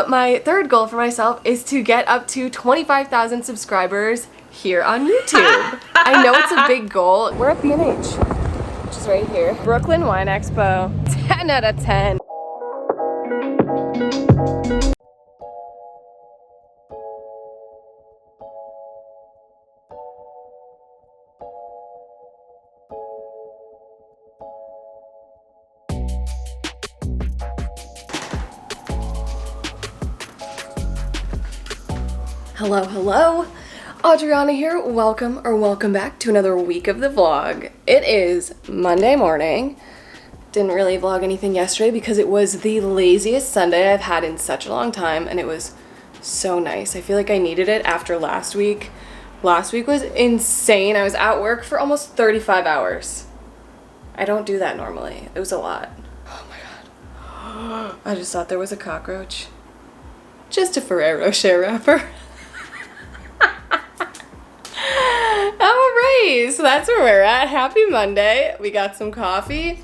But my third goal for myself is to get up to 25,000 subscribers here on YouTube. I know it's a big goal. We're at B&H, which is right here. Brooklyn Wine Expo, 10 out of 10. Hello, hello. Adriana here. Welcome back to another week of the vlog. It is Monday morning. Didn't really vlog anything yesterday because it was the laziest Sunday I've had in such a long time, and it was so nice. I feel like I needed it after last week. Last week was insane. I was at work for almost 35 hours. I don't do that normally. It was a lot. Oh my god. I just thought there was a cockroach. Just a Ferrero Rocher wrapper. Alright, so that's where we're at. Happy Monday. We got some coffee.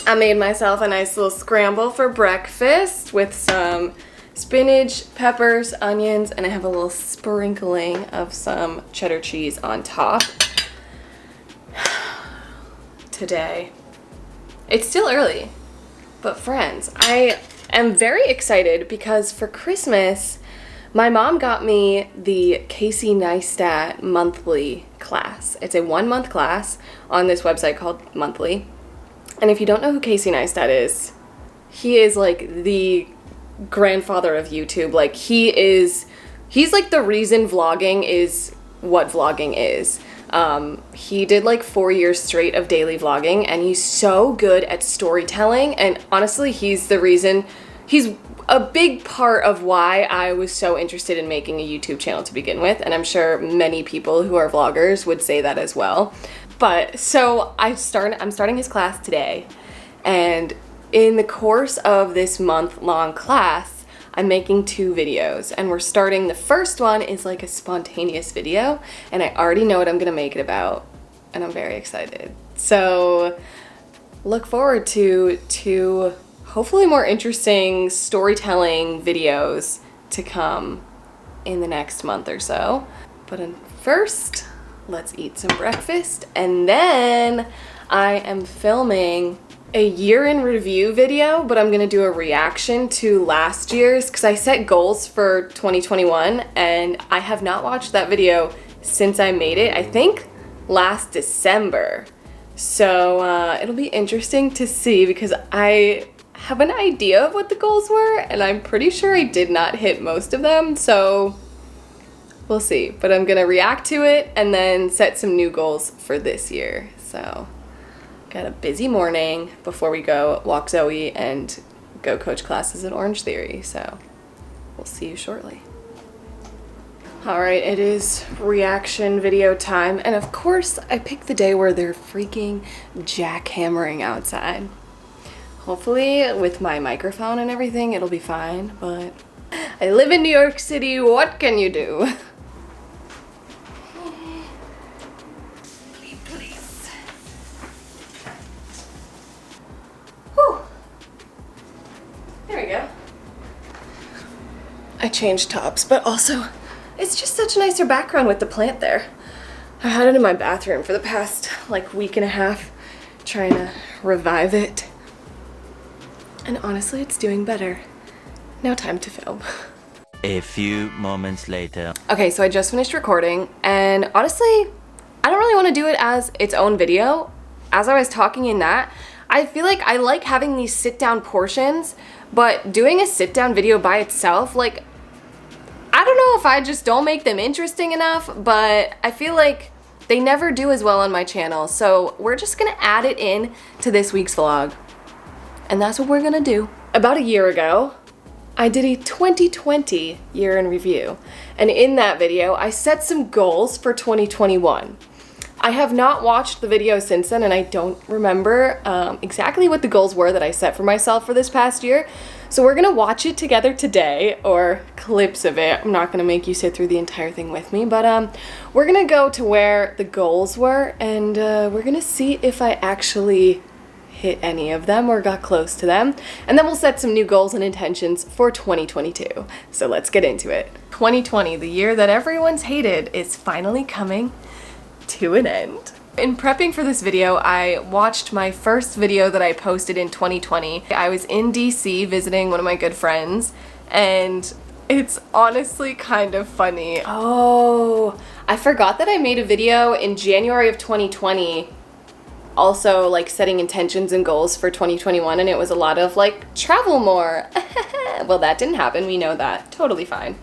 I made myself a nice little scramble for breakfast with some spinach, peppers, onions, and I have a little sprinkling of some cheddar cheese on top. Today, it's still early, but friends, I am very excited because for Christmas, my mom got me the Casey Neistat monthly class. It's a 1-month class on this website called Monthly. And if you don't know who Casey Neistat is, he is like the grandfather of YouTube. Like he's like the reason vlogging is what vlogging is. He did like 4 years straight of daily vlogging, and he's so good at storytelling. And honestly, he's a big part of why I was so interested in making a YouTube channel to begin with, and I'm sure many people who are vloggers would say that as well. But so I'm starting his class today, and in the course of this month-long class, I'm making 2 videos, and the first one is like a spontaneous video, and I already know what I'm gonna make it about, and I'm very excited. So look forward to hopefully more interesting storytelling videos to come in the next month or so. But first, let's eat some breakfast, and then I am filming a year in review video, but I'm gonna do a reaction to last year's because I set goals for 2021 and I have not watched that video since I made it, I think last December. So it'll be interesting to see because I have an idea of what the goals were, and I'm pretty sure I did not hit most of them, so we'll see. But I'm gonna react to it and then set some new goals for this year. So got a busy morning before we go walk Zoe and go coach classes at Orange Theory, so we'll see you shortly. Alright, it is reaction video time, and of course I picked the day where they're freaking jackhammering outside. Hopefully with my microphone and everything it'll be fine, but I live in New York City, what can you do? Please. Whew. There we go. I changed tops, but also it's just such a nicer background with the plant there. I had it in my bathroom for the past like week and a half, trying to revive it. And honestly, it's doing better. Now time to film. A few moments later. Okay, so I just finished recording, and honestly, I don't really want to do it as its own video. As I was talking in that, I feel like I like having these sit-down portions, but doing a sit-down video by itself, like, I don't know if I just don't make them interesting enough, but I feel like they never do as well on my channel, so we're just gonna add it in to this week's vlog. And that's what we're gonna do. About a year ago, I did a 2020 year in review. And in that video, I set some goals for 2021. I have not watched the video since then, and I don't remember exactly what the goals were that I set for myself for this past year. So we're gonna watch it together today, or clips of it. I'm not gonna make you sit through the entire thing with me, but we're gonna go to where the goals were, and we're gonna see if I actually hit any of them or got close to them. And then we'll set some new goals and intentions for 2022. So let's get into it. 2020, the year that everyone's hated, is finally coming to an end. In prepping for this video, I watched my first video that I posted in 2020. I was in DC visiting one of my good friends, and it's honestly kind of funny. Oh, I forgot that I made a video in January of 2020, also like setting intentions and goals for 2021, and it was a lot of like travel more. Well, that didn't happen, we know that. Totally fine.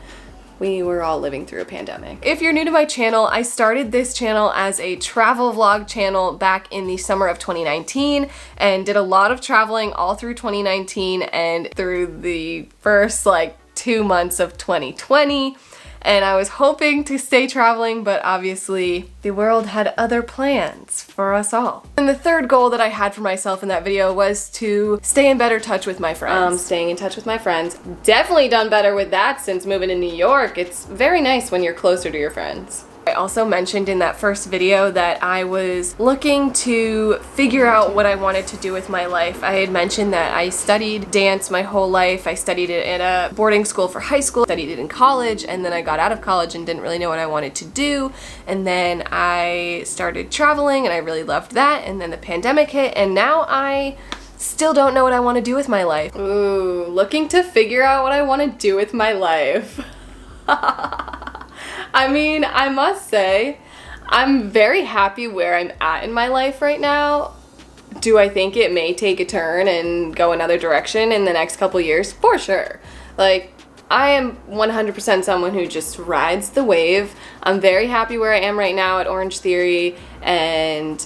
We were all living through a pandemic. If you're new to my channel, I started this channel as a travel vlog channel back in the summer of 2019 and did a lot of traveling all through 2019 and through the first like 2 months of 2020. And I was hoping to stay traveling, but obviously the world had other plans for us all. And the third goal that I had for myself in that video was to stay in better touch with my friends. Staying in touch with my friends. Definitely done better with that since moving to New York. It's very nice when you're closer to your friends. I also mentioned in that first video that I was looking to figure out what I wanted to do with my life. I had mentioned that I studied dance my whole life. I studied it at a boarding school for high school, studied it in college, and then I got out of college and didn't really know what I wanted to do. And then I started traveling and I really loved that. And then the pandemic hit and now I still don't know what I want to do with my life. Ooh, looking to figure out what I want to do with my life. I mean, I must say, I'm very happy where I'm at in my life right now. Do I think it may take a turn and go another direction in the next couple years? For sure. Like, I am 100% someone who just rides the wave. I'm very happy where I am right now at Orange Theory and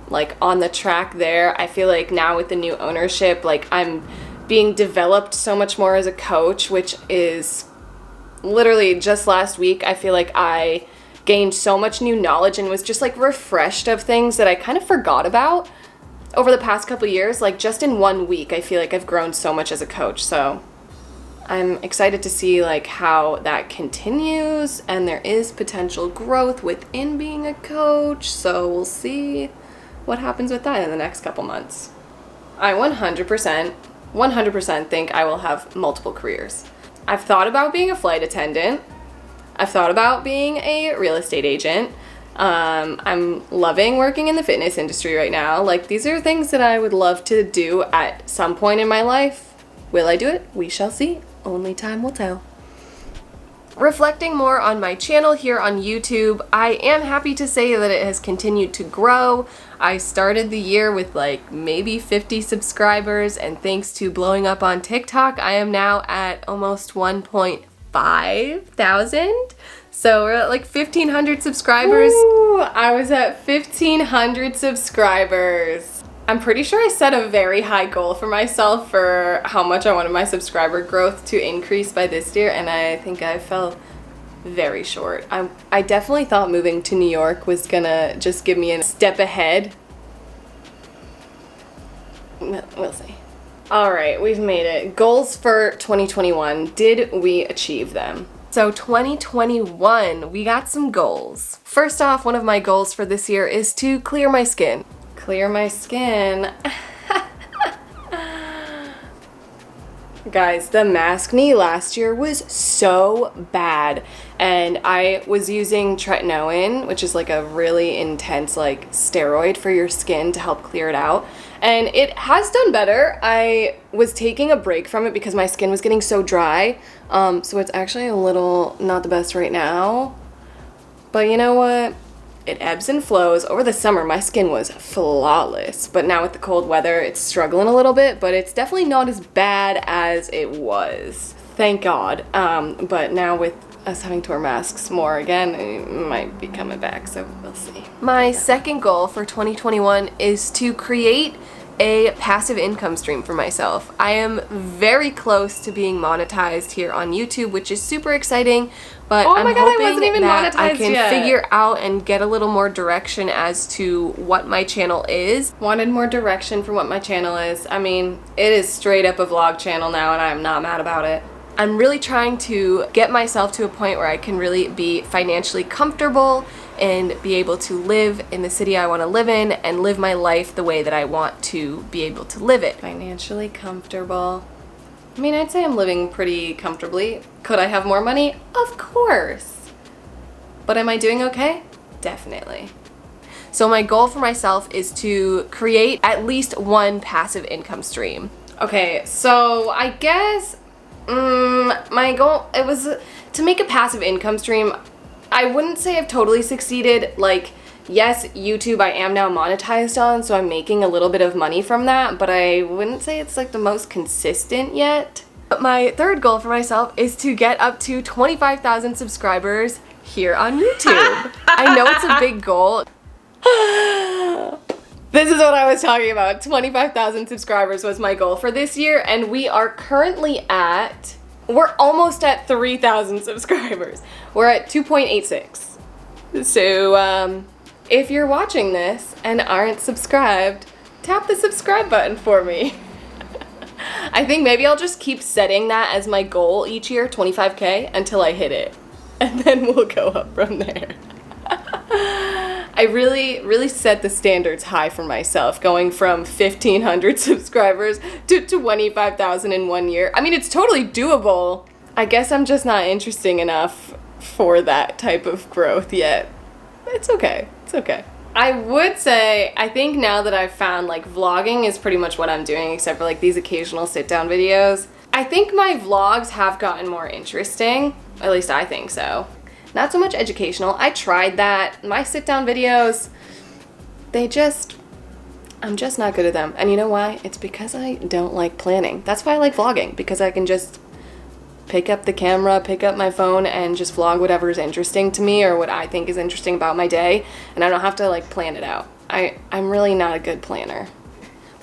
like on the track there. I feel like now with the new ownership, like I'm being developed so much more as a coach, which is literally just last week, I feel like I gained so much new knowledge and was just like refreshed of things that I kind of forgot about over the past couple years. Like just in 1 week, I feel like I've grown so much as a coach. So I'm excited to see like how that continues, and there is potential growth within being a coach. So we'll see what happens with that in the next couple months. I 100% think I will have multiple careers. I've thought about being a flight attendant. I've thought about being a real estate agent. I'm loving working in the fitness industry right now. Like, these are things that I would love to do at some point in my life. Will I do it? We shall see. Only time will tell. Reflecting more on my channel here on YouTube, I am happy to say that it has continued to grow. I started the year with like maybe 50 subscribers, and thanks to blowing up on TikTok, I am now at almost 1.5 thousand. So we're at like 1,500 subscribers. Ooh, I was at 1,500 subscribers. I'm pretty sure I set a very high goal for myself for how much I wanted my subscriber growth to increase by this year, and I think I fell very short. I definitely thought moving to New York was gonna just give me a step ahead. We'll see. All right, we've made it. Goals for 2021. Did we achieve them? So 2021, we got some goals. First off, one of my goals for this year is to clear my skin. Clear my skin. Guys, the maskne last year was so bad, and I was using tretinoin, which is like a really intense like steroid for your skin to help clear it out, and it has done better. I was taking a break from it because my skin was getting so dry, so it's actually a little not the best right now, but you know what? It ebbs and flows. Over the summer, my skin was flawless, but now with the cold weather, it's struggling a little bit, but it's definitely not as bad as it was. Thank God. But now with us having to wear masks more again, it might be coming back, so we'll see. My second goal for 2021 is to create a passive income stream for myself. I am very close to being monetized here on YouTube, which is super exciting, but I'm hoping that I can figure out and get a little more direction as to what my channel is. Wanted more direction for what my channel is. I mean, it is straight up a vlog channel now, and I'm not mad about it. I'm really trying to get myself to a point where I can really be financially comfortable and be able to live in the city I want to live in and live my life the way that I want to be able to live it. Financially comfortable. I mean, I'd say I'm living pretty comfortably. Could I have more money? Of course. But am I doing okay? Definitely. So my goal for myself is to create at least one passive income stream. Okay, so I guess my goal, it was to make a passive income stream. I wouldn't say I've totally succeeded. Like, yes, YouTube I am now monetized on, so I'm making a little bit of money from that, but I wouldn't say it's like the most consistent yet. But my third goal for myself is to get up to 25,000 subscribers here on YouTube. I know it's a big goal. This is what I was talking about. 25,000 subscribers was my goal for this year, and we are currently we're almost at 3,000 subscribers. We're at 2.86. So, if you're watching this and aren't subscribed, tap the subscribe button for me. I think maybe I'll just keep setting that as my goal each year, 25K, until I hit it. And then we'll go up from there. I really set the standards high for myself, going from 1,500 subscribers to 25,000 in 1 year. I mean, it's totally doable. I guess I'm just not interesting enough for that type of growth yet. It's okay. It's okay. I would say, I think now that I've found like vlogging is pretty much what I'm doing, except for like these occasional sit-down videos. I think my vlogs have gotten more interesting. At least I think so. Not so much educational. I tried that. My sit-down videos, I'm just not good at them. And you know why? It's because I don't like planning. That's why I like vlogging, because I can just pick up the camera, pick up my phone, and just vlog whatever is interesting to me or what I think is interesting about my day, and I don't have to like plan it out. I'm really not a good planner.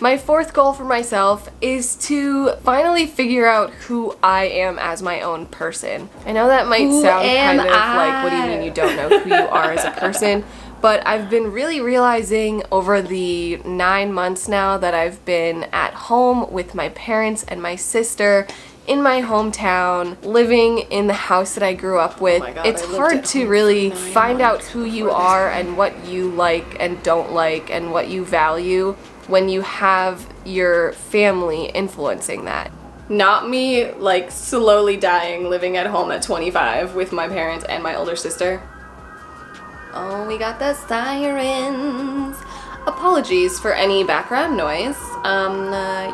My fourth goal for myself is to finally figure out who I am as my own person. I know that might sound kind of like, what do you mean you don't know who you are as a person? But I've been really realizing over the 9 months now that I've been at home with my parents and my sister in my hometown, living in the house that I grew up with. Oh God, it's hard to really find out who you are and what you like and don't like and what you value when you have your family influencing that. Not me, like, slowly dying living at home at 25 with my parents and my older sister. Oh, we got the sirens. Apologies for any background noise.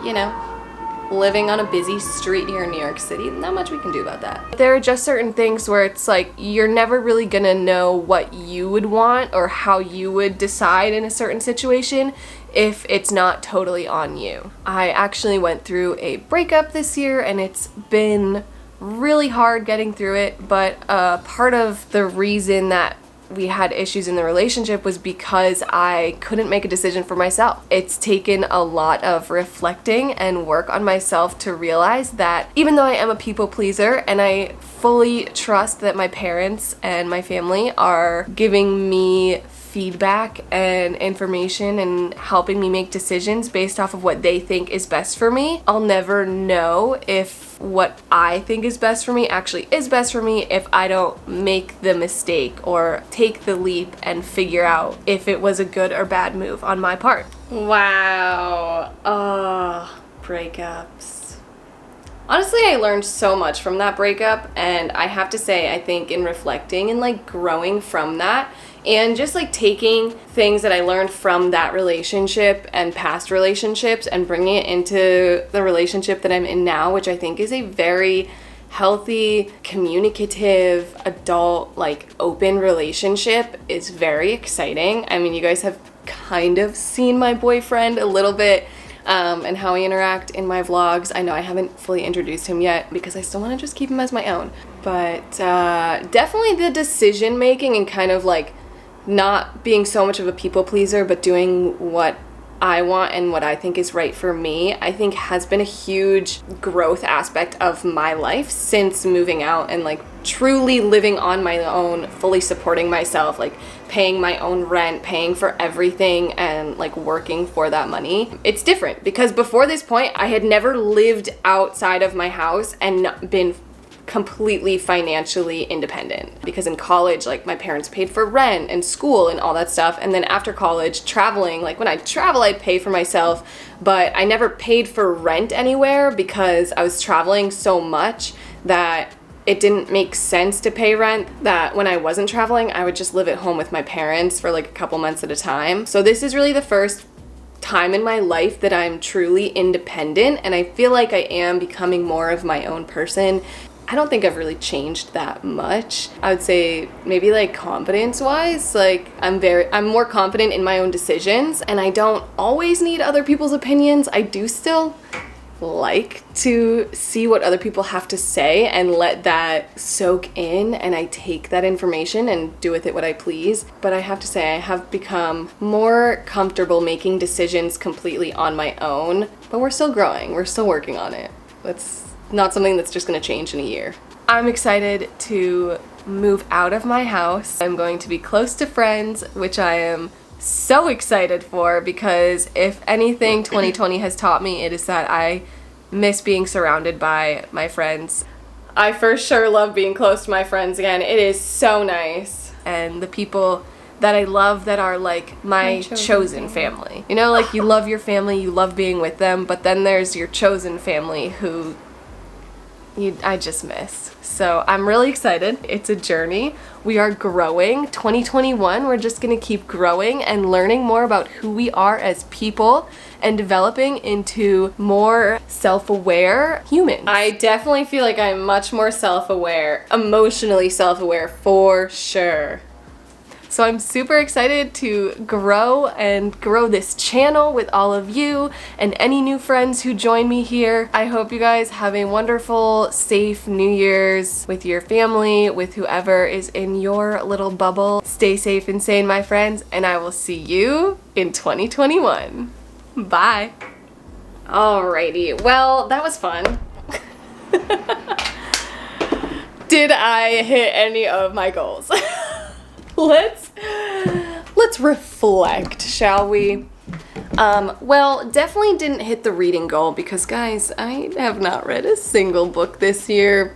You know, living on a busy street here in New York City, not much we can do about that. There are just certain things where it's like, you're never really gonna know what you would want or how you would decide in a certain situation if it's not totally on you. I actually went through a breakup this year, and it's been really hard getting through it, but part of the reason that we had issues in the relationship was because I couldn't make a decision for myself. It's taken a lot of reflecting and work on myself to realize that even though I am a people pleaser and I fully trust that my parents and my family are giving me feedback and information and helping me make decisions based off of what they think is best for me, I'll never know if what I think is best for me actually is best for me if I don't make the mistake or take the leap and figure out if it was a good or bad move on my part. Wow. Breakups. Honestly, I learned so much from that breakup, and I have to say, I think in reflecting and like growing from that, and just like taking things that I learned from that relationship and past relationships and bringing it into the relationship that I'm in now, which I think is a very healthy, communicative, adult, like open relationship, is very exciting. I mean, you guys have kind of seen my boyfriend a little bit and how we interact in my vlogs. I know I haven't fully introduced him yet because I still want to just keep him as my own. But definitely the decision making and kind of like not being so much of a people pleaser, but doing what I want and what I think is right for me, I think has been a huge growth aspect of my life since moving out and like truly living on my own, fully supporting myself, like paying my own rent, paying for everything, and like working for that money. It's different because before this point, I had never lived outside of my house and been completely financially independent. Because in college, like, my parents paid for rent and school and all that stuff. And then after college, traveling, like, when I travel, I pay for myself, but I never paid for rent anywhere because I was traveling so much that it didn't make sense to pay rent. That when I wasn't traveling, I would just live at home with my parents for like a couple months at a time. So this is really the first time in my life that I'm truly independent, and I feel like I am becoming more of my own person. I don't think I've really changed that much. I would say maybe like confidence wise, like I'm more confident in my own decisions, and I don't always need other people's opinions. I do still like to see what other people have to say and let that soak in, and I take that information and do with it what I please. But I have to say I have become more comfortable making decisions completely on my own, but we're still growing. We're still working on it. That's not something that's just going to change in a year. I'm excited to move out of my house. I'm going to be close to friends, which I am so excited for, because if anything 2020 has taught me, it is that I miss being surrounded by my friends. I for sure love being close to my friends again. It is so nice. And the people that I love that are like my chosen family. You know, like you love your family, you love being with them, but then there's your chosen family who I just miss. So I'm really excited. It's a journey. We are growing. 2021, we're just gonna keep growing and learning more about who we are as people and developing into more self-aware humans. I definitely feel like I'm much more self-aware, emotionally self-aware for sure. So I'm super excited to grow this channel with all of you and any new friends who join me here. I hope you guys have a wonderful, safe New Year's with your family, with whoever is in your little bubble. Stay safe and sane, my friends, and I will see you in 2021. Bye. Alrighty, well, that was fun. Did I hit any of my goals? Let's reflect, shall we? Well, definitely didn't hit the reading goal because, guys, I have not read a single book this year.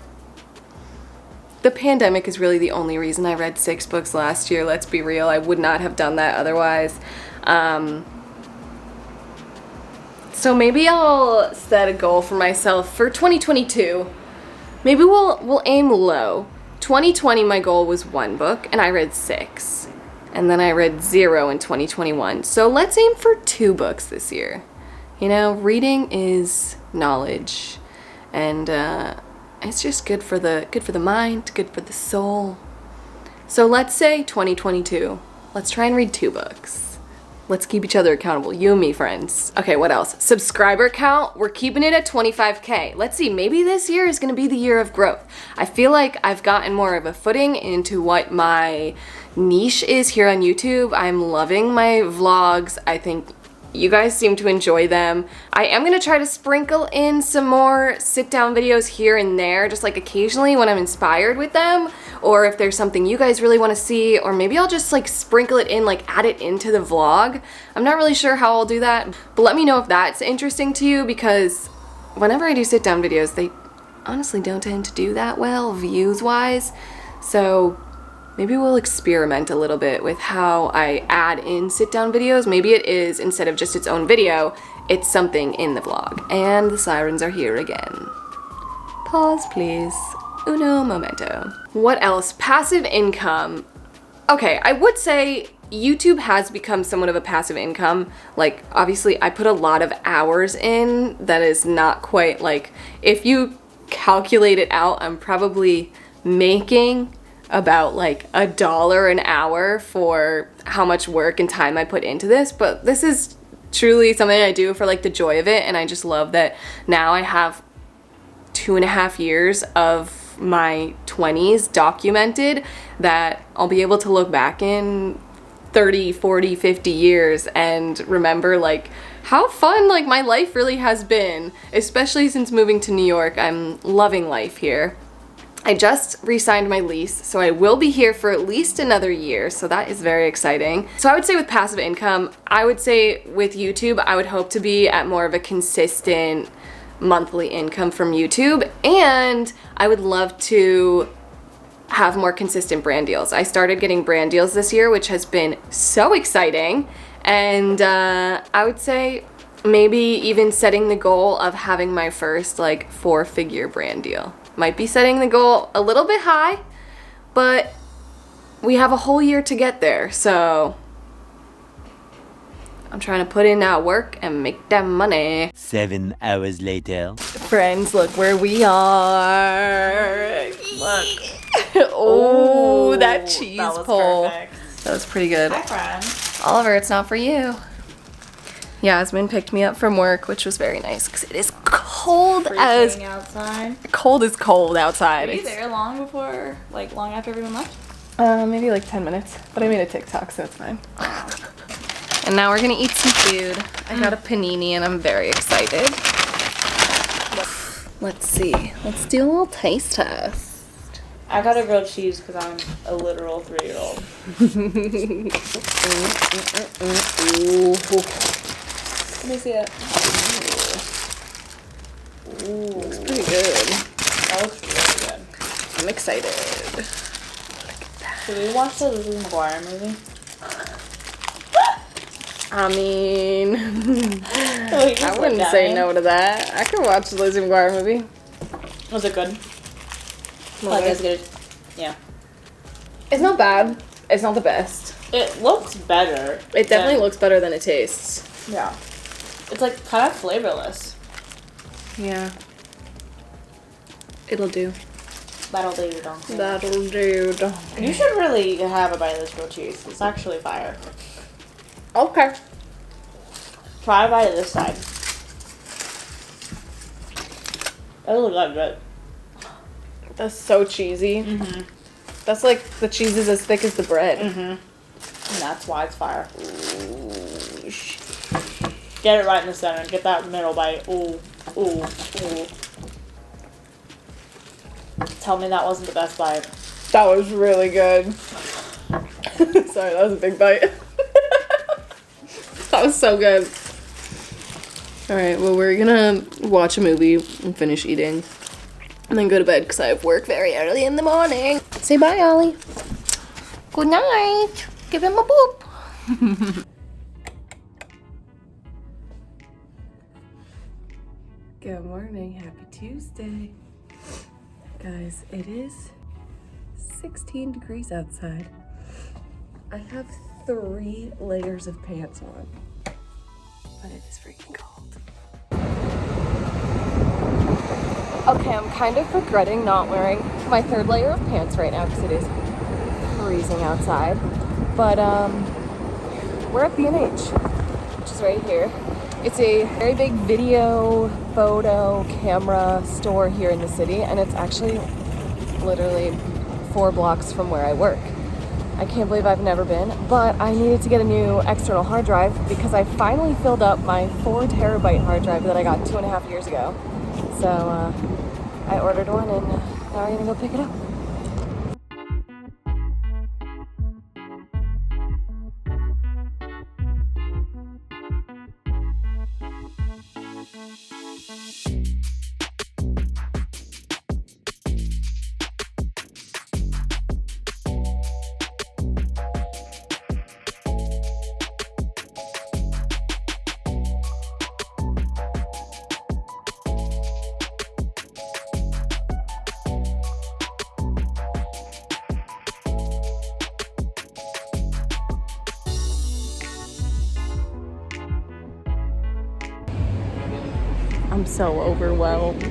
The pandemic is really the only reason I read 6 books last year. Let's be real. I would not have done that otherwise. So maybe I'll set a goal for myself for 2022. Maybe we'll aim low. 2020, my goal was 1 book, and I read 6. And then I read 0 in 2021. So let's aim for 2 books this year. You know, reading is knowledge, and it's just good for the mind, good for the soul. So let's say 2022. Let's try and read 2 books. Let's keep each other accountable. You and me, friends. Okay, what else? Subscriber count. We're keeping it at 25K. Let's see, maybe this year is gonna be the year of growth. I feel like I've gotten more of a footing into what my niche is here on YouTube. I'm loving my vlogs. I think you guys seem to enjoy them. I am gonna try to sprinkle in some more sit-down videos here and there, just like occasionally when I'm inspired with them, or if there's something you guys really wanna see, or maybe I'll just like sprinkle it in, like add it into the vlog. I'm not really sure how I'll do that, but let me know if that's interesting to you, because whenever I do sit-down videos, they honestly don't tend to do that well, views-wise. So maybe we'll experiment a little bit with how I add in sit-down videos. Maybe it is, instead of just its own video, it's something in the vlog. And the sirens are here again. Pause, please. Uno momento. What else? Passive income. Okay, I would say YouTube has become somewhat of a passive income. Like, obviously, I put a lot of hours in. That is not quite like, if you calculate it out, I'm probably making about like $1 an hour for how much work and time I put into this, but this is truly something I do for like the joy of it, and I just love that now I have 2.5 years of my 20s documented that I'll be able to look back in 30, 40, 50 years and remember like how fun like my life really has been, especially since moving to New York. I'm loving life here. I just re-signed my lease, so I will be here for at least another year, so that is very exciting. So I would say with passive income, I would say with YouTube, I would hope to be at more of a consistent monthly income from YouTube, and I would love to have more consistent brand deals. I started getting brand deals this year, which has been so exciting, and I would say maybe even setting the goal of having my first like 4-figure brand deal. Might be setting the goal a little bit high, but we have a whole year to get there, so I'm trying to put in that work and make that money. 7 hours later. Friends, look where we are. Look. Oh, that cheese that was pull. perfect. That was pretty good. Hi, friend. Oliver, it's not for you. Yasmin picked me up from work, which was very nice because it is cold as Freezing outside. cold outside. Were you there long before, like long after everyone left? Maybe like 10 minutes, but I made a TikTok, so it's fine. And now we're gonna eat some food. I got a panini and I'm very excited. Let's see. Let's do a little taste test. I got a grilled cheese because I'm a literal 3-year-old. Let me see it. Ooh. Looks pretty good. That looks really good. I'm excited. Should we watch the Lizzie McGuire movie? I mean, Oh, I wouldn't say no to that. I could watch the Lizzie McGuire movie. Was it good? Well, Like as good? Yeah. It's not bad. It's not the best. It looks better. It definitely looks better than it tastes. Yeah. It's like kind of flavorless. Yeah. It'll do. That'll do, donkey. That'll do. You should really have a bite of this grilled cheese. It's actually fire. Okay. Try a bite of this side. That looks like good. That's so cheesy. Mm-hmm. That's like the cheese is as thick as the bread. Mm-hmm. And that's why it's fire. Get it right in the center. Get that middle bite. Ooh. Ooh. Ooh. Tell me that wasn't the best bite. That was really good. Sorry, that was a big bite. That was so good. Alright, well, we're gonna watch a movie and finish eating. And then go to bed because I have work very early in the morning. Say bye, Ollie. Good night. Give him a boop. Good morning. Happy Tuesday. Guys, it is 16 degrees outside. I have 3 layers of pants on, but it is freaking cold. Okay, I'm kind of regretting not wearing my 3rd layer of pants right now because it is freezing outside. But we're at B&H, which is right here. It's a very big video, photo, camera store here in the city, and it's actually literally 4 blocks from where I work. I can't believe I've never been, but I needed to get a new external hard drive because I finally filled up my 4 terabyte hard drive that I got 2.5 years ago. So I ordered one and now we're gonna go pick it up. I'm so overwhelmed.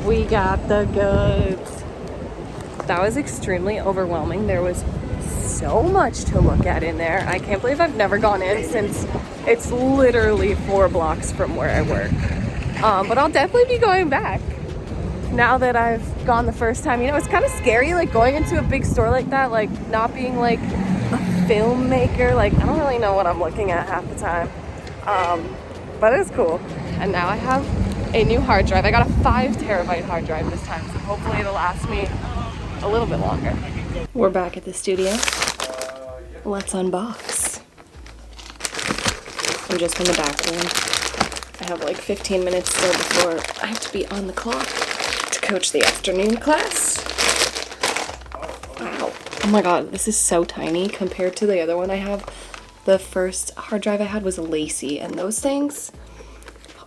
We got the goods. That was extremely overwhelming. There was so much to look at in there. I can't believe I've never gone in since it's literally 4 blocks from where I work. But I'll definitely be going back now that I've gone the first time. You know, it's kind of scary, like going into a big store like that, like not being like a filmmaker. Like I don't really know what I'm looking at half the time. But it's cool. And now I have a new hard drive. I got a 5 terabyte hard drive this time, so hopefully it'll last me a little bit longer. We're back at the studio. Let's unbox. I'm just in the back room. I have like 15 minutes still before I have to be on the clock to coach the afternoon class. Wow. Oh my god, this is so tiny compared to the other one I have. The first hard drive I had was a Lacy, and those things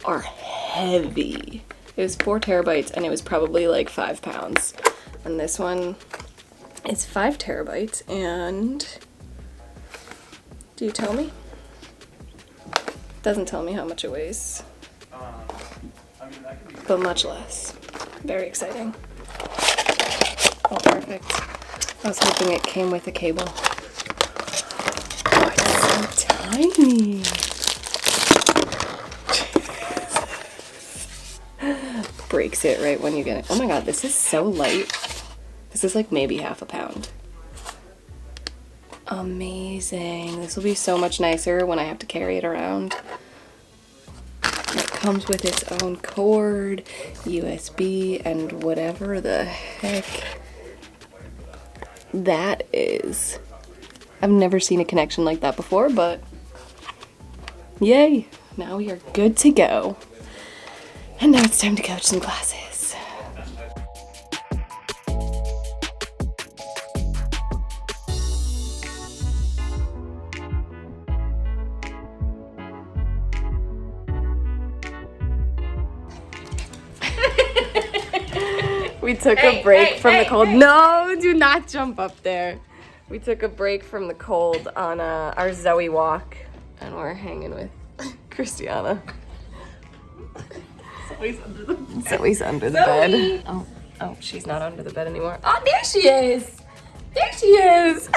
are heavy. It was 4 terabytes and it was probably like 5 pounds. And this one is 5 terabytes and do you tell me? Doesn't tell me how much it weighs. But much less. Very exciting. Oh, perfect. I was hoping it came with a cable. Oh, it's so tiny. Breaks it right when you get it. Oh my god, this is so light. This is like maybe half a pound. Amazing. This will be so much nicer when I have to carry it around. It comes with its own cord, USB, and whatever the heck that is. I've never seen a connection like that before, but yay. Now we are good to go. And now it's time to coach some classes. We took a break from the cold. No, do not jump up there. We took a break from the cold on our Zoe walk, and we're hanging with Krystyana. Zoe's under the bed. Oh, she's not under the bed anymore. Oh, there she is. There she is.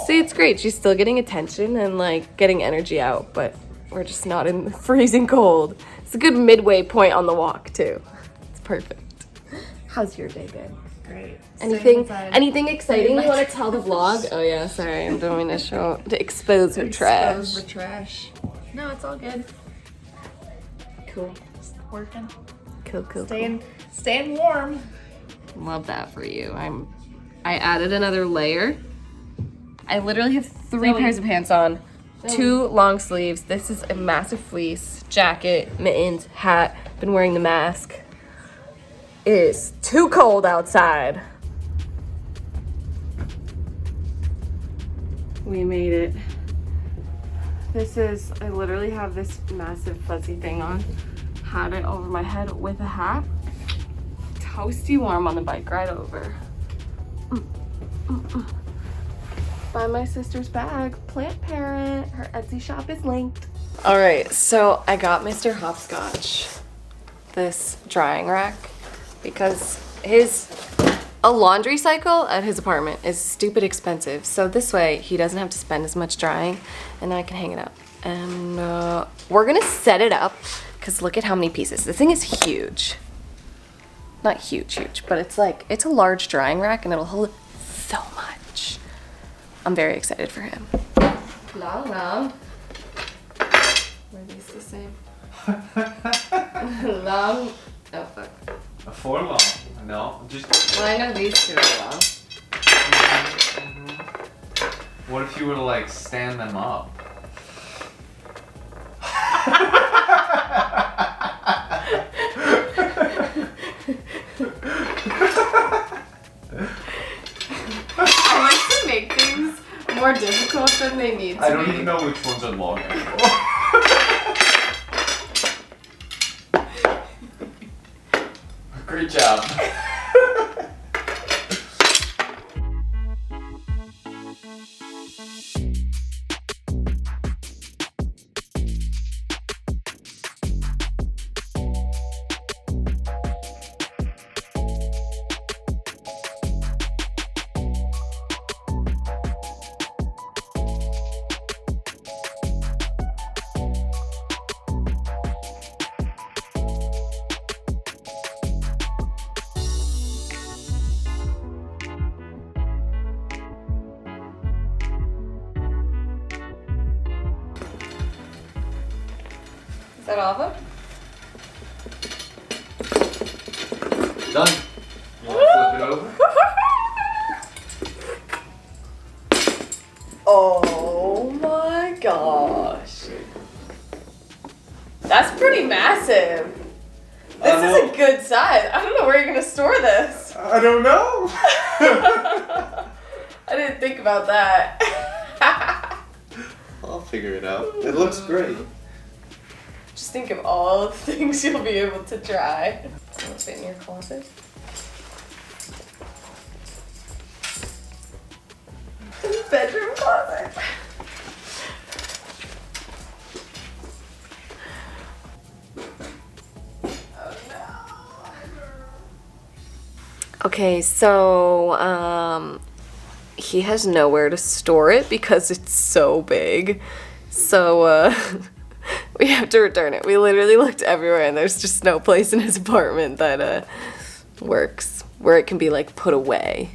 See, it's great. She's still getting attention and like getting energy out, but we're just not in the freezing cold. It's a good midway point on the walk too. It's perfect. How's your day been? Great. Anything exciting you want to tell the vlog? Oh yeah, sorry, I'm doing a show to expose her trash. Expose the trash. No, it's all good. Cool. Just working. Cool. Staying warm. Love that for you. I added another layer. I literally have 3 pairs of pants on, 2 long sleeves. This is a massive fleece, jacket, mittens, hat. Been wearing the mask. It is too cold outside. We made it. I literally have this massive fuzzy thing on. Had it over my head with a hat. Toasty warm on the bike ride over. Buy my sister's bag, Plant Parent. Her Etsy shop is linked. All right, so I got Mr. Hopscotch this drying rack because a laundry cycle at his apartment is stupid expensive. So this way he doesn't have to spend as much drying and then I can hang it up. And we're gonna set it up because look at how many pieces. This thing is huge. Not huge, but it's a large drying rack and it'll hold so much. I'm very excited for him. Long. Were these the same? Long. Oh fuck. A 4 long. No, just. Well, I know these 2 are long. What if you were to like stand them up? I like to make things more difficult than they need to be. I don't even know which ones are long anymore. Great job. that all of them? Done. You want to flip it over? Oh my gosh. That's pretty massive. This is a good size. I don't know where you're gonna store this. I don't know. I didn't think about that. I'll figure it out. It looks great. Just think of all the things you'll be able to try. Will it fit in your closet? Bedroom closet. Oh no. Okay, so he has nowhere to store it because it's so big. So we have to return it. We literally looked everywhere and there's just no place in his apartment that works where it can be like put away.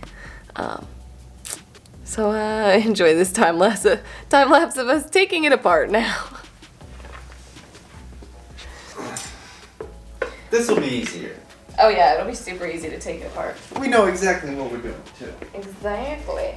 So enjoy this time lapse of us taking it apart now. This will be easier. Oh yeah, it'll be super easy to take it apart. We know exactly what we're doing, too. Exactly.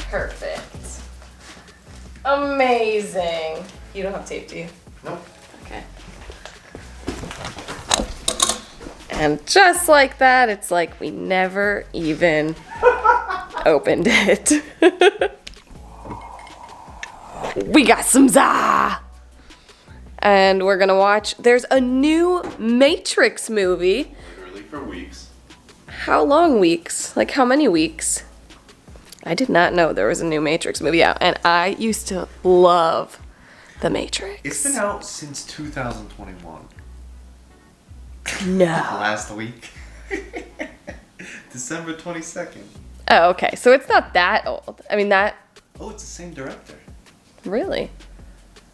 Perfect. Amazing. You don't have tape, do you? Nope. Okay. And just like that, it's like we never even opened it. We got some za! And we're gonna watch, there's a new Matrix movie. Literally for weeks. How long weeks? Like how many weeks? I did not know there was a new Matrix movie out, and I used to love The Matrix. It's been out since 2021. No. Last week. December 22nd. Oh, okay. So it's not that old. I mean, that... Oh, it's the same director. Really?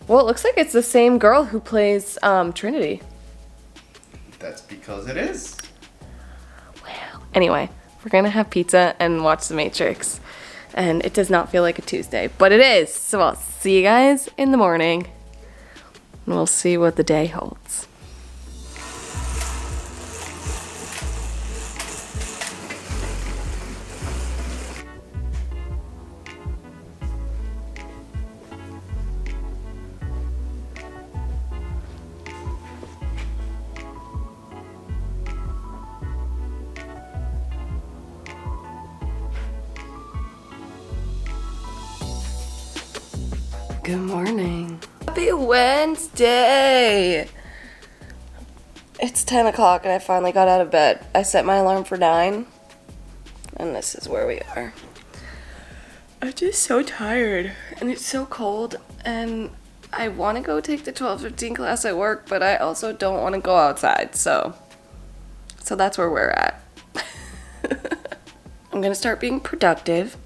Well, it looks like it's the same girl who plays Trinity. That's because it is. Wow. Anyway, we're gonna have pizza and watch The Matrix. And it does not feel like a Tuesday, but it is. So I'll see you guys in the morning. And we'll see what the day holds. Good morning. Happy Wednesday! It's 10 o'clock and I finally got out of bed. I set my alarm for 9 and this is where we are. I'm just so tired and it's so cold and I want to go take the 12:15 class at work, but I also don't want to go outside, so that's where we're at. I'm gonna start being productive,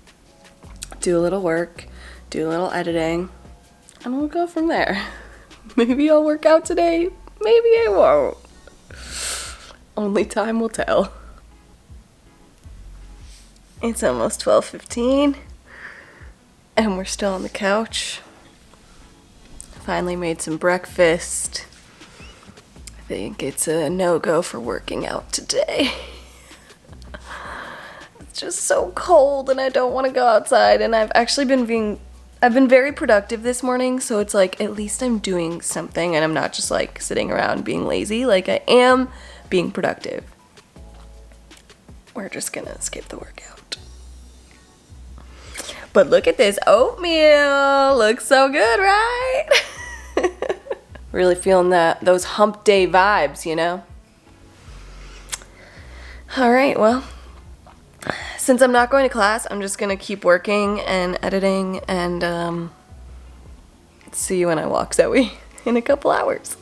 do a little work, do a little editing, and we'll go from there. Maybe I'll work out today, maybe I won't. Only time will tell. It's almost 12:15 and we're still on the couch. Finally made some breakfast. I think it's a no-go for working out today. It's just so cold and I don't want to go outside, and I've been very productive this morning, so it's like at least I'm doing something and I'm not just like sitting around being lazy. Like I am being productive. We're just gonna skip the workout. But look at this oatmeal. Looks so good, right? Really feeling those hump day vibes, you know? All right, well, since I'm not going to class, I'm just gonna keep working and editing and see you when I walk, Zoe. in a couple hours.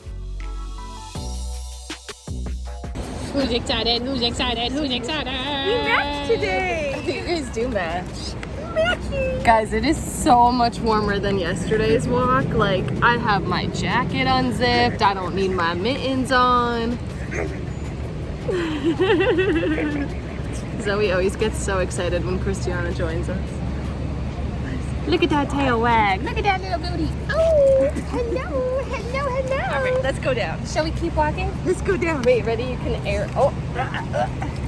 Who's excited? Who's excited? Who's excited? We matched today. I think you guys do match. Guys, it is so much warmer than yesterday's walk. Like, I have my jacket unzipped. I don't need my mittens on. Zoe always gets so excited when Krystyana joins us. Look at that tail wag. Look at that little booty. Oh, hello, hello, hello. All right, let's go down. Shall we keep walking? Let's go down. Wait, ready? You can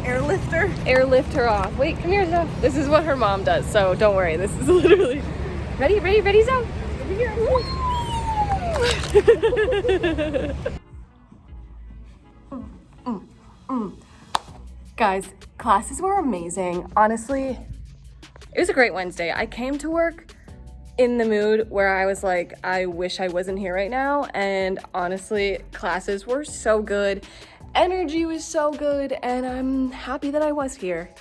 Airlifter. airlift her off. Wait, come here, Zoe. This is what her mom does, so don't worry. This is literally... Ready, ready, ready, Zoe? Over here. Guys, classes were amazing. Honestly, it was a great Wednesday. I came to work in the mood where I was like, I wish I wasn't here right now. And honestly, classes were so good. Energy was so good. And I'm happy that I was here.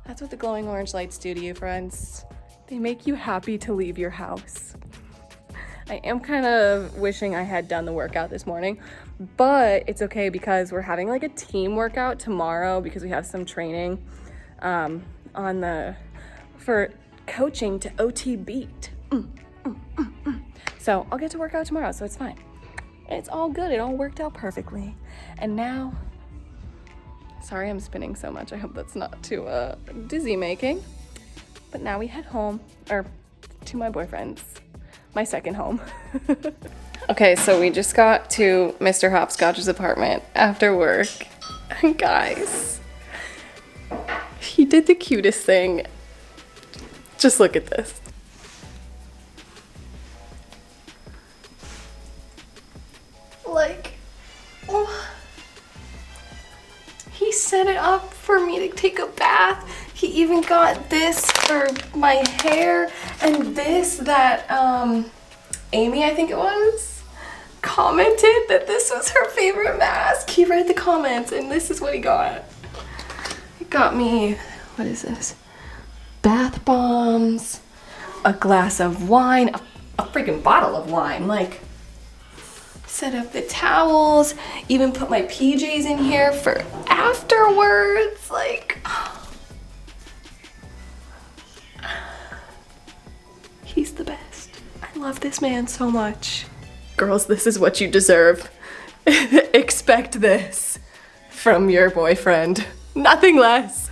That's what the glowing orange lights do to you, friends. They make you happy to leave your house. I am kind of wishing I had done the workout this morning, but it's okay because we're having like a team workout tomorrow because we have some training for coaching to OT beat. So I'll get to work out tomorrow, so it's fine. It's all good. It all worked out perfectly. And now, sorry I'm spinning so much. I hope that's not too dizzy making. But now we head home, or to my boyfriend's, my second home. Okay, so we just got to Mr. Hopscotch's apartment after work. And guys, he did the cutest thing. Just look at this. Like, oh, he set it up for me to take a bath. He even got this for my hair, and this that Amy, I think it was, commented that this was her favorite mask. He read the comments and this is what he got. He got me, what is this? Bath bombs, a glass of wine, a freaking bottle of wine, like, set up the towels, even put my PJs in here for afterwards, like, he's the best. I love this man so much. Girls, this is what you deserve. Expect this from your boyfriend. Nothing less.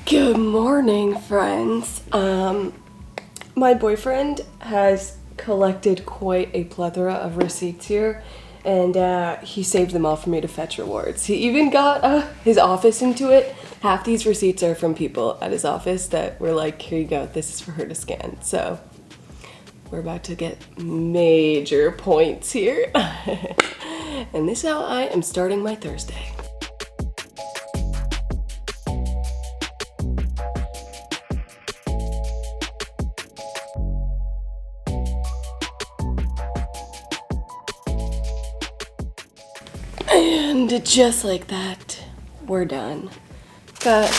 Good morning, friends. My boyfriend has collected quite a plethora of receipts here, and he saved them all for me to fetch rewards. He even got his office into it. Half these receipts are from people at his office that were like, here you go, this is for her to scan. So we're about to get major points here. And this is how I am starting my Thursday. And just like that, we're done. Got a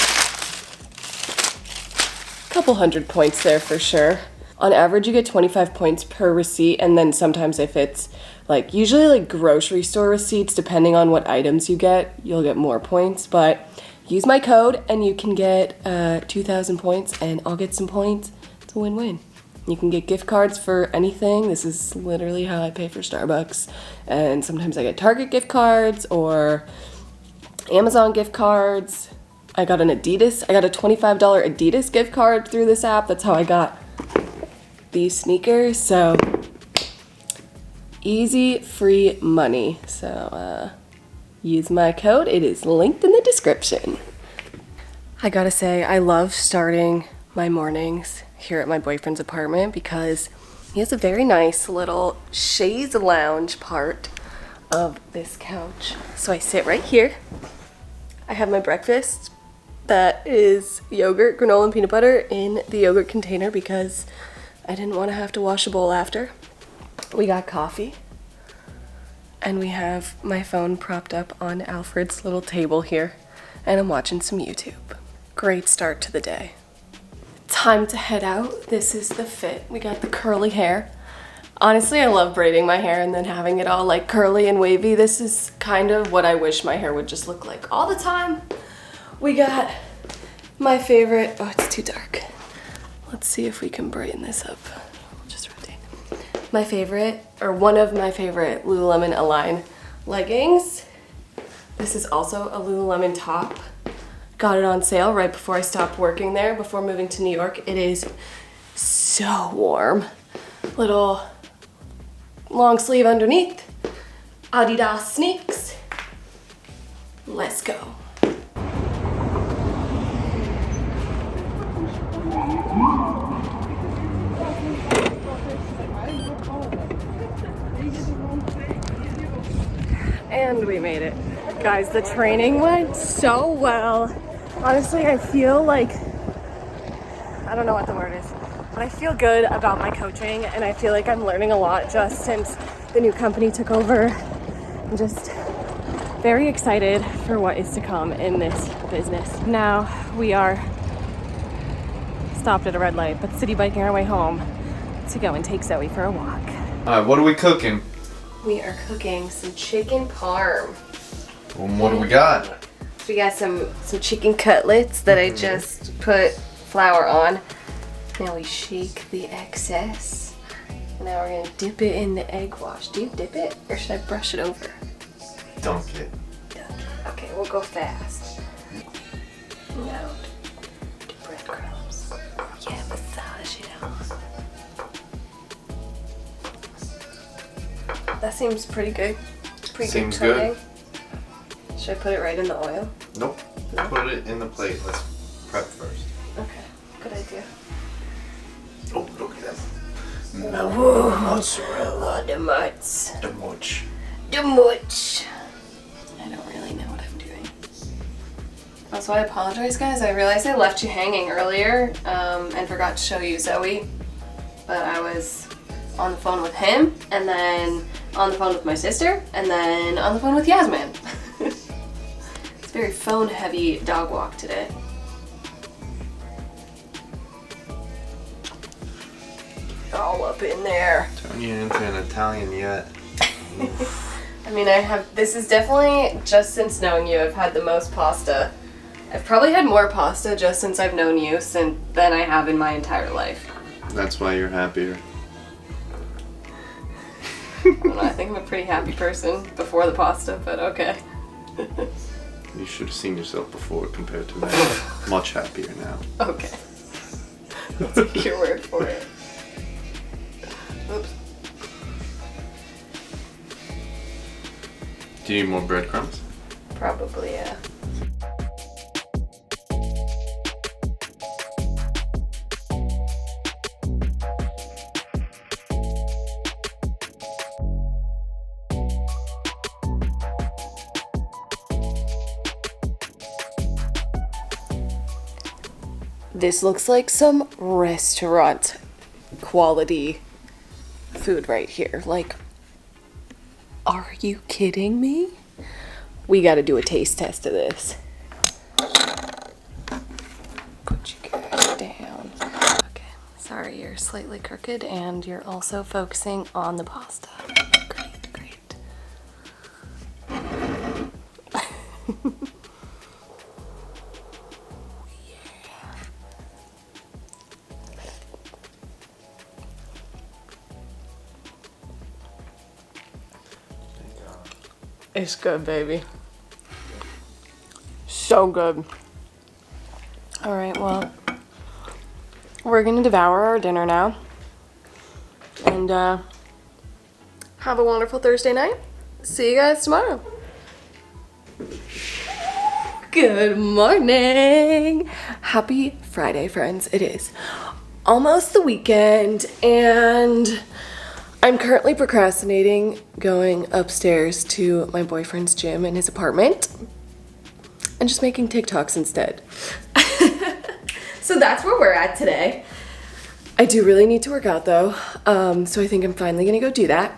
couple hundred points there for sure. On average, you get 25 points per receipt, and then sometimes if it's like, usually like grocery store receipts, depending on what items you get, you'll get more points. But use my code and you can get 2,000 points, and I'll get some points. It's a win-win. You can get gift cards for anything. This is literally how I pay for Starbucks. And sometimes I get Target gift cards or Amazon gift cards. I got a $25 Adidas gift card through this app. That's how I got these sneakers. So easy, free money. So use my code. It is linked in the description. I gotta say, I love starting my mornings here at my boyfriend's apartment because he has a very nice little chaise lounge part of this couch. So I sit right here. I have my breakfast that is yogurt, granola, and peanut butter in the yogurt container because I didn't want to have to wash a bowl after. We got coffee. And we have my phone propped up on Alfred's little table here, and I'm watching some YouTube. Great start to the day. Time to head out. This is the fit. We got the curly hair. Honestly, I love braiding my hair and then having it all like curly and wavy. This is kind of what I wish my hair would just look like all the time. We got my favorite, oh, it's too dark. Let's see if we can brighten this up. We'll just rotate. My favorite, or one of my favorite Lululemon Align leggings. This is also a Lululemon top. Got it on sale right before I stopped working there, before moving to New York. It is so warm. Little long sleeve underneath. Adidas sneaks. Let's go. And we made it. Guys, the training went so well. Honestly, I feel like, I don't know what the word is, but I feel good about my coaching, and I feel like I'm learning a lot just since the new company took over. I'm just very excited for what is to come in this business. Now we are stopped at a red light, but city biking our way home to go and take Zoe for a walk. Alright, what are we cooking? We are cooking some chicken parm. What do we got? So we got some chicken cutlets that I just put flour on. Now we shake the excess. Now we're gonna dip it in the egg wash. Do you dip it or should I brush it over? Dunk it. Dunk it. Okay, we'll go fast. Now, the breadcrumbs. Yeah, massage it on. That seems pretty good. Pretty Seems good. good. Should I put it right in the oil? Nope. Put it in the plate. Let's prep first. Okay, good idea. Oh, look at that. Whoa, mozzarella, the mutts. The much. The much. I don't really know what I'm doing. Also, I apologize, guys. I realized I left you hanging earlier and forgot to show you Zoe. But I was on the phone with him, and then on the phone with my sister, and then on the phone with Yasmin. It's a very phone-heavy dog walk today. All up in there. Turn you into an Italian yet. I mean, this is definitely, just since knowing you, I've had the most pasta. I've probably had more pasta just since I've known you than I have in my entire life. That's why you're happier. I don't know, I think I'm a pretty happy person before the pasta, but okay. You should have seen yourself before compared to now. Much happier now. Okay. I'll take your word for it. Oops. Do you need more breadcrumbs? Probably, yeah. This looks like some restaurant quality food right here. Like, are you kidding me? We gotta do a taste test of this. Put you guys down. Okay, sorry, you're slightly crooked and you're also focusing on the pasta. Great, great. It's good, baby. So good. All right, well, we're gonna devour our dinner now. And have a wonderful Thursday night. See you guys tomorrow. Good morning. Happy Friday, friends. It is almost the weekend, and I'm currently procrastinating going upstairs to my boyfriend's gym in his apartment and just making TikToks instead. So that's where we're at today. I do really need to work out though, so I think I'm finally gonna go do that.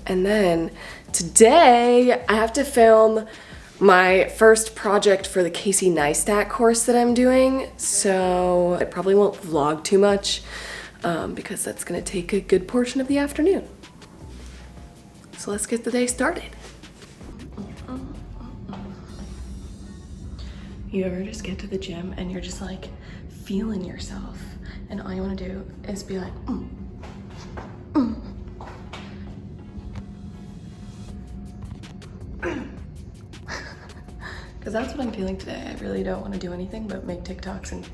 And then Today, I have to film my first project for the Casey Neistat course that I'm doing, so I probably won't vlog too much because that's gonna take a good portion of the afternoon. So let's get the day started. You ever just get to the gym and you're just like feeling yourself, and all you wanna do is be like, Because that's what I'm feeling today. I really don't want to do anything but make TikToks and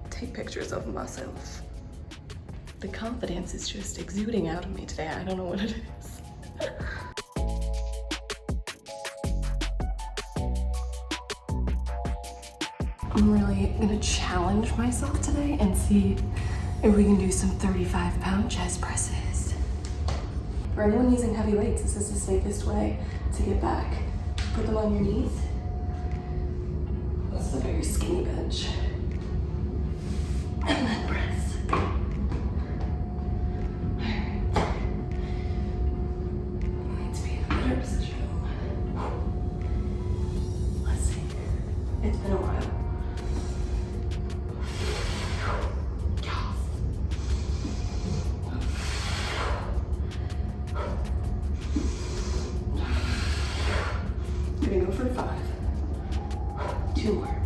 take pictures of myself. The confidence is just exuding out of me today. I don't know what it is. I'm really gonna challenge myself today and see if we can do some 35-pound chest presses. For anyone using heavy weights, this is the safest way to get back. Put them on your knees. This is a very skinny bench. And then press. You need to be in a better position. Let's see. It's been a while. We're gonna go for 5. 2 more.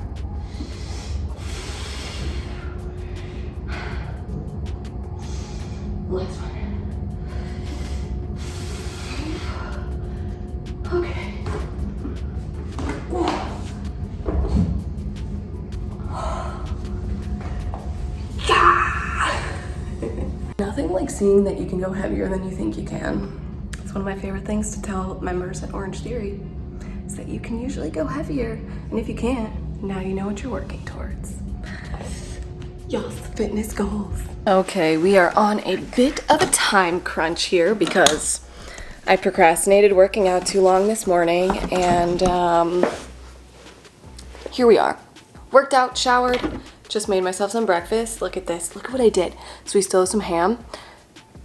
Last one. Okay. Nothing like seeing that you can go heavier than you think you can. It's one of my favorite things to tell members at Orange Theory, is that you can usually go heavier, and if you can't, now you know what you're working towards. Y'all's fitness goals. Okay, we are on a bit of a time crunch here because I procrastinated working out too long this morning, and here we are. Worked out, showered, just made myself some breakfast. Look at this, look at what I did. So we still have some ham,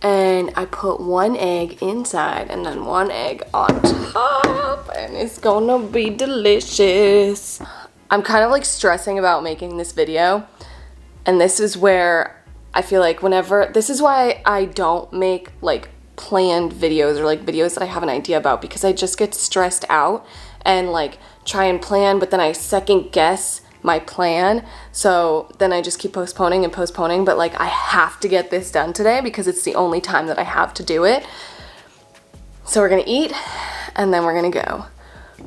and I put 1 egg inside and then 1 egg on top, and it's gonna be delicious. I'm kind of like stressing about making this video, and this is where I feel like this is why I don't make like planned videos or like videos that I have an idea about, because I just get stressed out and like try and plan, but then I second guess my plan, so then I just keep postponing and postponing. But like I have to get this done today because it's the only time that I have to do it. So we're gonna eat and then we're gonna go,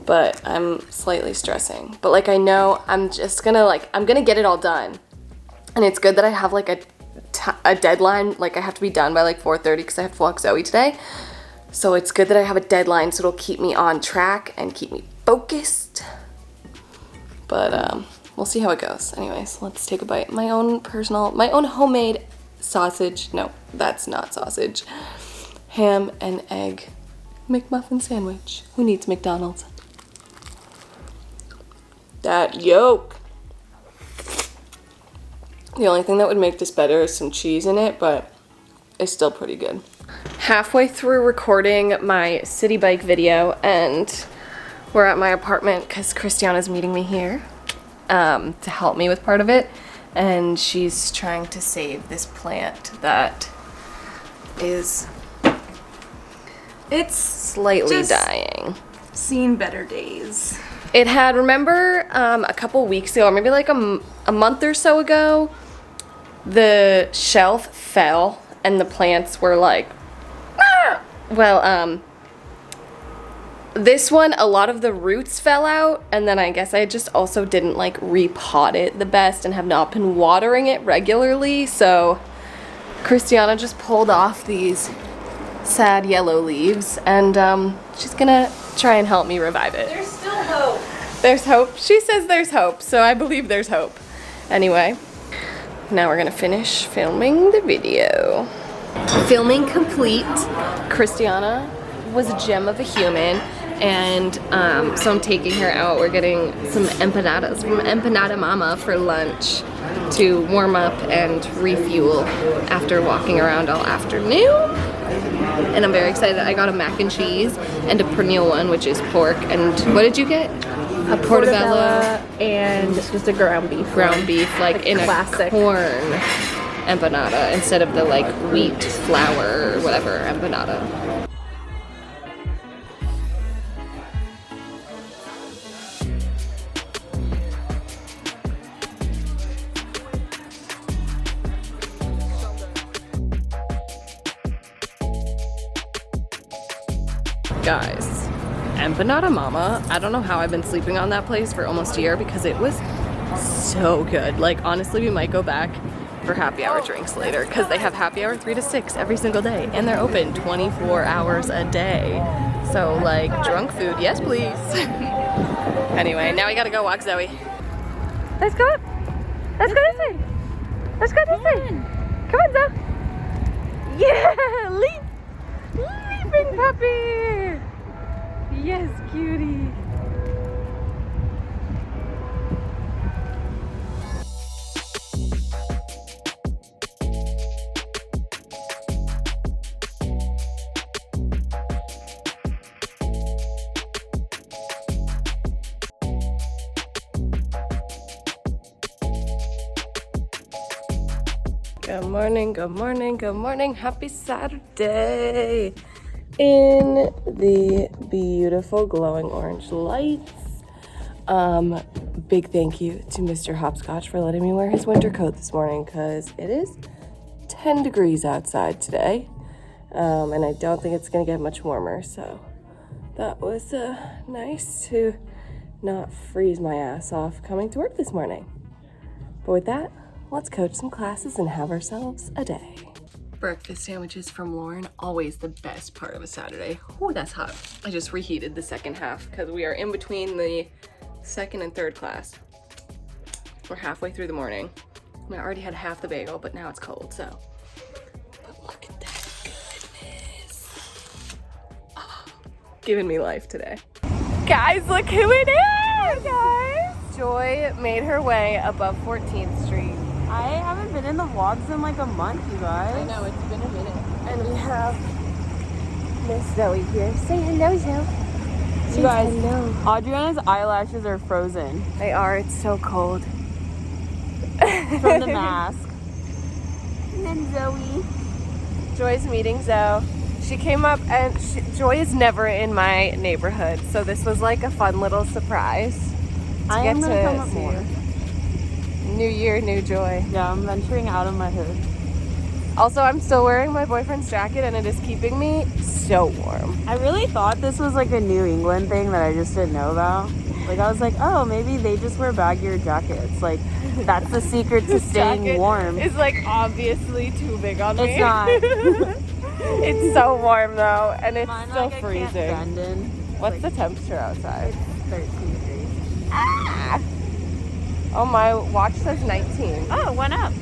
but I'm slightly stressing, but like I know I'm just gonna I'm gonna get it all done. And it's good that I have like a deadline, like I have to be done by like 4:30 because I have to walk Zoe today. So it's good that I have a deadline, so it'll keep me on track and keep me focused. But we'll see how it goes. Anyways, let's take a bite. My own homemade sausage. No, that's not sausage. Ham and egg McMuffin sandwich. Who needs McDonald's? That yolk. The only thing that would make this better is some cheese in it, but it's still pretty good. Halfway through recording my city bike video, and we're at my apartment because Krystyana's meeting me here to help me with part of it, and she's trying to save this plant that it's slightly Just dying. Seen better days. It had, remember a couple weeks ago, or maybe like a month or so ago, the shelf fell and the plants were like, ah! Well, this one, a lot of the roots fell out, and then I guess I just also didn't like repot it the best and have not been watering it regularly, so Krystyana just pulled off these sad yellow leaves, and she's gonna try and help me revive it. There's still hope. There's hope. She says there's hope, so I believe there's hope. Anyway, now we're gonna finish filming the video. Filming complete. Krystyana was a gem of a human, and so I'm taking her out. We're getting some empanadas from Empanada Mama for lunch to warm up and refuel after walking around all afternoon. and I'm very excited. I got a mac and cheese and a pernil one, which is pork. And what did you get? A portobello and just a ground beef. Ground beef, like in classic a corn empanada instead of the like wheat flour or whatever empanada. Guys, Empanada Mama, I don't know how I've been sleeping on that place for almost a year because it was so good. Like, honestly, we might go back for happy hour drinks later because they have happy hour 3 to 6 every single day and they're open 24 hours a day. So, like, drunk food, yes please. Anyway, now we gotta go walk Zoe. Let's go up. Let's go this way. Let's go this way. Come on, Zoe. Yeah, leap. Leaping puppy! Yes, cutie. Good morning, good morning, good morning. Happy Saturday. In the beautiful glowing orange lights. Big thank you to Mr. Hopscotch for letting me wear his winter coat this morning because it is 10 degrees outside today. And I don't think it's gonna get much warmer, so that was nice to not freeze my ass off coming to work this morning. But with that, let's coach some classes and have ourselves a day. Breakfast sandwiches from Lauren, always the best part of a Saturday. Ooh, that's hot. I just reheated the second half because we are in between the second and third class. We're halfway through the morning. I already had half the bagel, but now it's cold, so. But look at that goodness. Oh, giving me life today. Guys, look who it is! Guys! Joy made her way above 14th Street. I haven't been in the vlogs in like a month, you guys. I know, it's been a minute. And we have Miss Zoe here. Say hello, Zoe. You guys, Adriana's eyelashes are frozen. They are, it's so cold. From the mask. And then Zoe. Joy's meeting Zoe. She came up and Joy is never in my neighborhood, so this was like a fun little surprise. I am gonna come up more. New year, new joy. Yeah, I'm venturing out of my hood. Also, I'm still wearing my boyfriend's jacket and it is keeping me so warm. I really thought this was like a New England thing that I just didn't know about. Like, I was like, oh, maybe they just wear baggier jackets. Like, that's the secret to staying warm. It's like obviously too big on me. It's not. It's so warm though, and it's Mine, still like, I can't freezing. bend in. What's the temperature outside? It's 13 degrees. Ah! Oh, my watch says 19. Oh, it went up.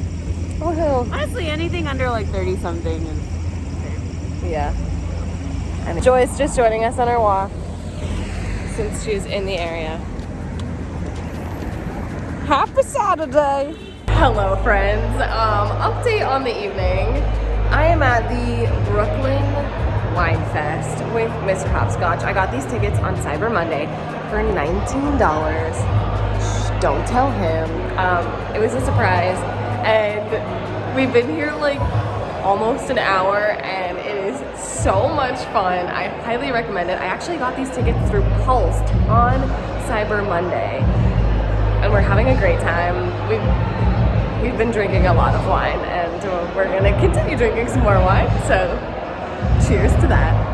Woohoo. Honestly, anything under like 30 something is Yeah. And Joy's just joining us on our walk since she's in the area. Happy Saturday! Hello, friends. Update on the evening. I am at the Brooklyn Wine Fest with Mr. Hopscotch. I got these tickets on Cyber Monday for $19. Shh, don't tell him. It was a surprise, and we've been here like almost an hour, and it is so much fun. I highly recommend it. I actually got these tickets through Pulsed on Cyber Monday, and we're having a great time. We've been drinking a lot of wine, and we're gonna continue drinking some more wine, so cheers to that.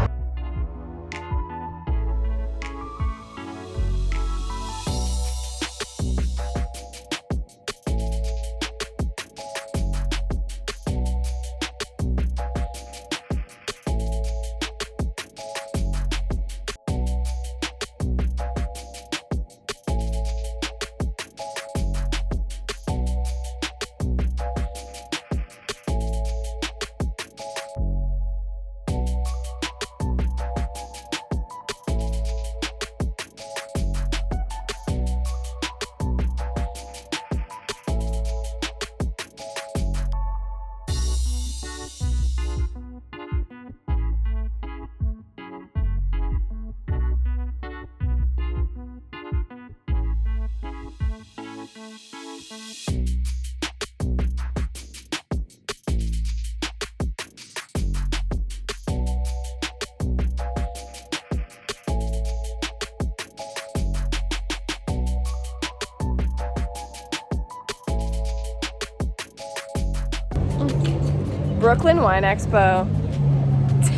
Brooklyn Wine Expo,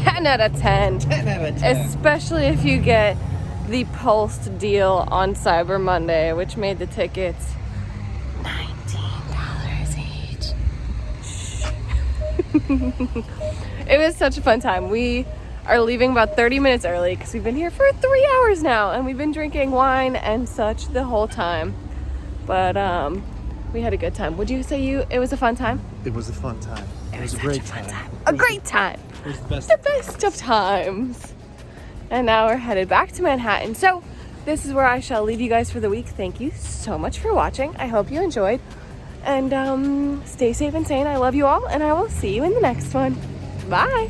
10 out of 10. 10 out of 10. Especially if you get the pulsed deal on Cyber Monday, which made the tickets $19 each. It was such a fun time. We are leaving about 30 minutes early because we've been here for 3 hours now, and we've been drinking wine and such the whole time. But we had a good time. Would you say it was a fun time? It was a fun time. It was a great time. A great time. It was the best. The best of times. And now we're headed back to Manhattan. So this is where I shall leave you guys for the week. Thank you so much for watching. I hope you enjoyed. And stay safe and sane. I love you all, and I will see you in the next one. Bye.